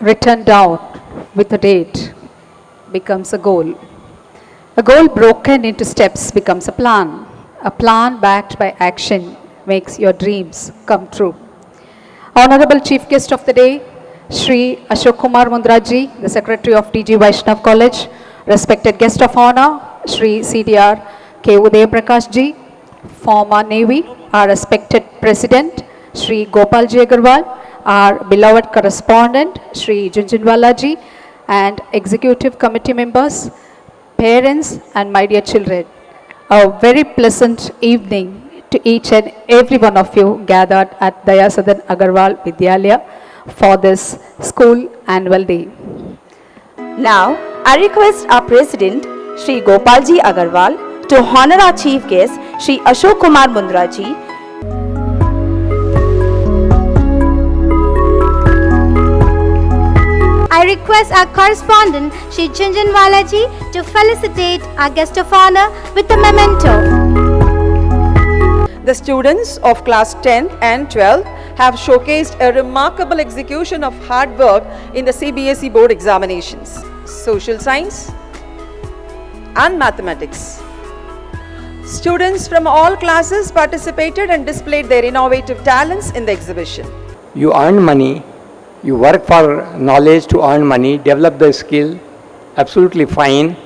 written down with a date becomes a goal. A goal broken into steps becomes a plan. A plan backed by action makes your dreams come true. Honorable Chief Guest of the Day, Shri Ashok Kumar Mundhra ji, the Secretary of DG Vaishnav College. Respected Guest of Honor, Shri CDR K. Udaya Prakash ji, former Navy, our respected President, Shri Gopal ji Agarwal, our beloved correspondent, Shri Junjunwala ji, and executive committee members, parents, and my dear children. A very pleasant evening to each and every one of you gathered at Dayasadan Agarwal Vidyalaya for this school annual day. Now, I request our President, Shri Gopalji Agarwal, to honor our Chief Guest, Shri Ashok Kumar Mundhra ji. I request our correspondent, Shri Junjunwala ji, to felicitate our guest of honor with a memento. The students of class 10th and 12th have showcased a remarkable execution of hard work in the CBSE board examinations, social science and mathematics. Students from all classes participated and displayed their innovative talents in the exhibition. You earn money, you work for knowledge to earn money, develop the skill, absolutely fine.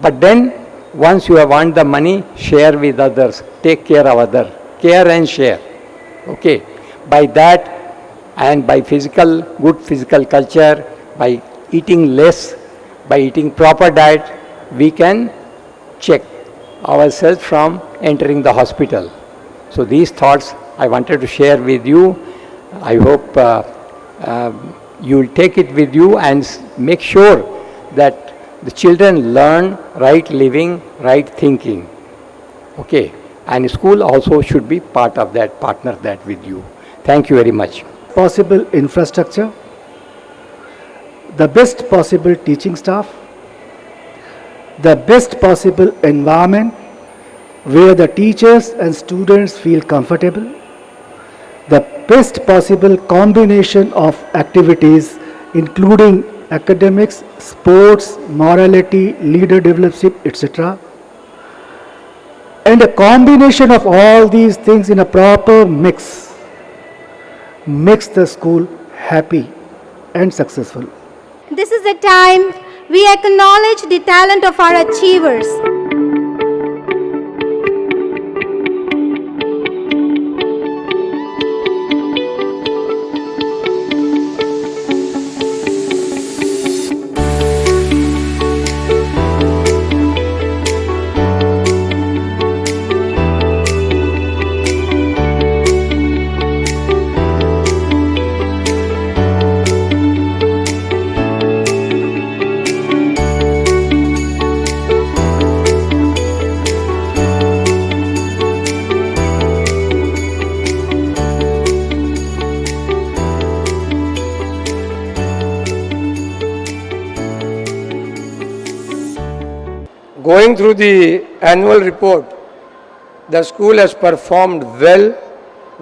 But then once you have earned the money, share with others, take care of others, care and share. Okay. By that and by good physical culture, by eating less, by eating proper diet, we can check ourselves from entering the hospital. So these thoughts I wanted to share with you. I hope you will take it with you and make sure that the children learn right living, right thinking. Okay. And school also should be part of that, partner that with you. Thank you very much. Possible infrastructure, the best possible teaching staff, the best possible environment where the teachers and students feel comfortable, the best possible combination of activities including academics, sports, morality, leader development, etc. And a combination of all these things in a proper mix makes the school happy and successful. This is the time we acknowledge the talent of our achievers. Going through the annual report, the school has performed well.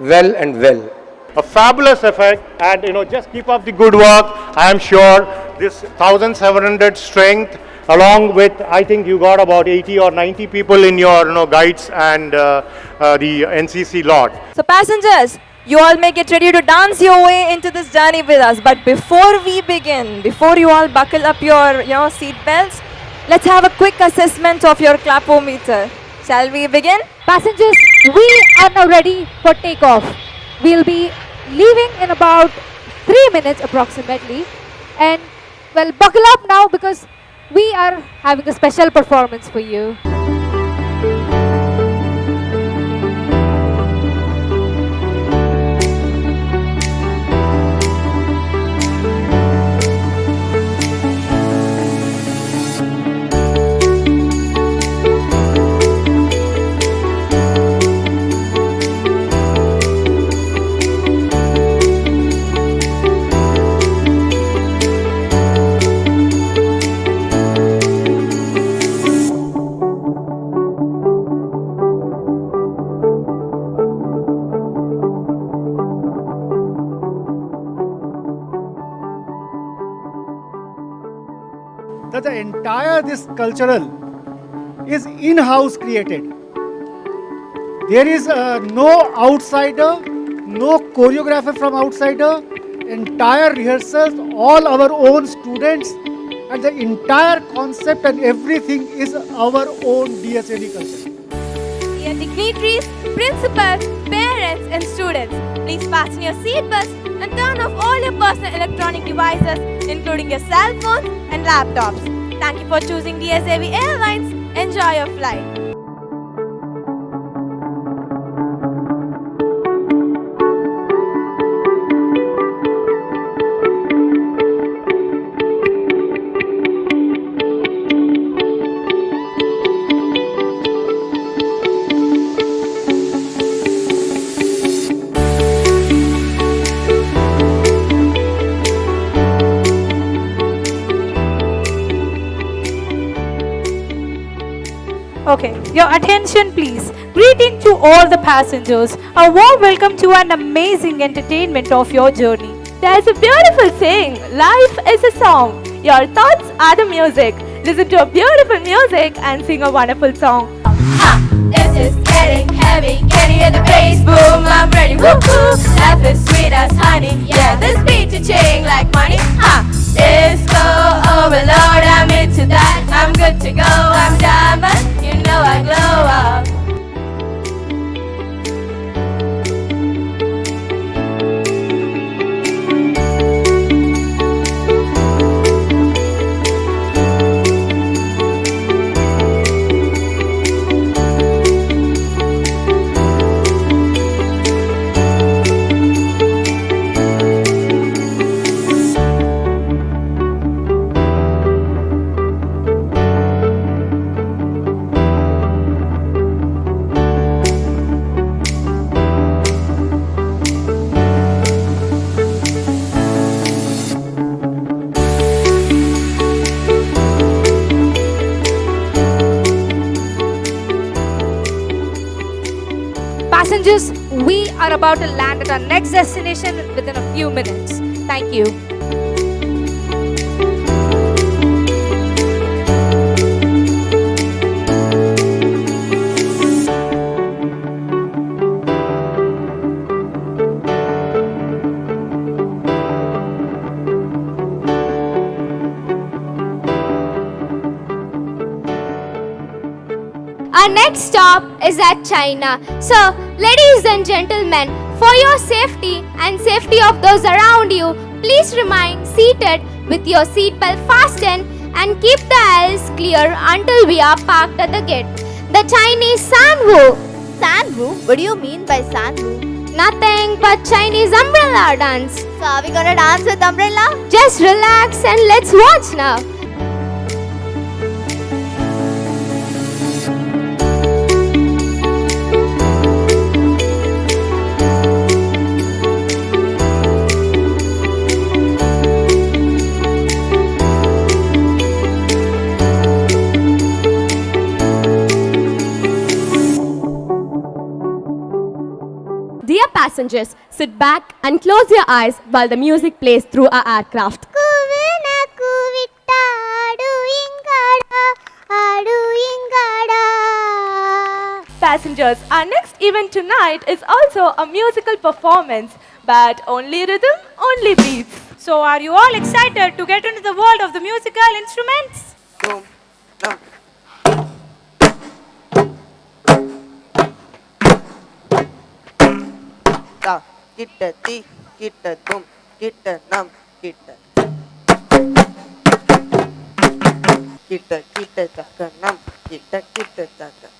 A fabulous effect, and just keep up the good work. I am sure this 1,700 strength, along with I think you got about 80 or 90 people in your guides and the NCC lot. So passengers, you all may get ready to dance your way into this journey with us. But before we begin, before you all buckle up your seat belts, let's have a quick assessment of your clapometer. Shall we begin? Passengers, we are now ready for takeoff. We'll be leaving in about 3 minutes approximately. And well, buckle up now because we are having a special performance for you. that the entire this cultural is in-house created. There is no outsider, no choreographer from outsider, entire rehearsals, all our own students, and the entire concept and everything is our own DSAV culture. Dear dignitaries, principals, parents and students, please fasten your seatbelts and turn off all your personal electronic devices, including your cell phones and laptops. Thank you for choosing DSAV Airlines. Enjoy your flight. Okay, your attention please. Greeting to all the passengers. A warm welcome to an amazing entertainment of your journey. There's a beautiful saying, life is a song. Your thoughts are the music. Listen to a beautiful music and sing a wonderful song. This is getting heavy. Can you hear the bass boom? I'm ready. Woo-hoo. Life is sweet as honey. Yeah, this beat to ching like money. Disco overload. I'm into that. I'm good to go. I'm diamond. You know I glow up. Passengers, we are about to land at our next destination within a few minutes. Thank you. Our next stop is at China. So, ladies and gentlemen, for your safety and safety of those around you, please remain seated with your seatbelt fastened and keep the aisles clear until we are parked at the gate. The Chinese Sanwu. Sanwu? What do you mean by Sanwu? Nothing but Chinese umbrella dance. So are we gonna dance with umbrella? Just relax and let's watch now. Dear passengers, sit back and close your eyes while the music plays through our aircraft. Passengers, our next event tonight is also a musical performance, but only rhythm, only beats. So, are you all excited to get into the world of the musical instruments? Kita ti, kita dum, kita nam, kita. Kita taka nam, kita taka.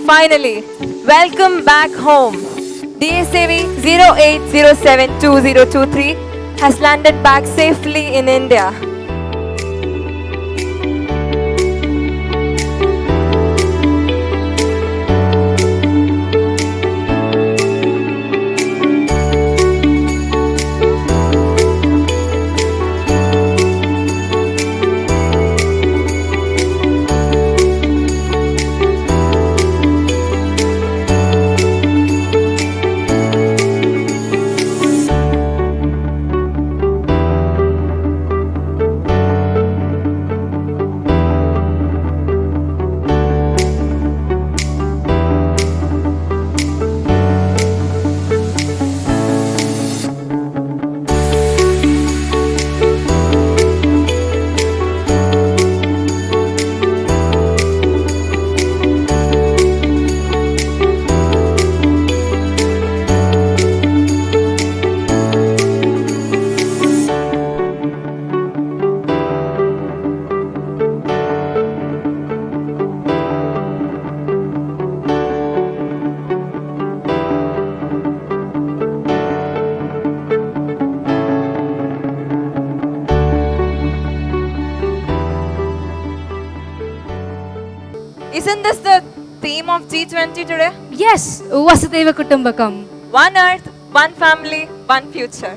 Finally, welcome back home. DSAV 08072023 has landed back safely in India. Isn't this the theme of G20 today? Yes, Vasudhaiva Kutumbakam. One Earth, one family, one future.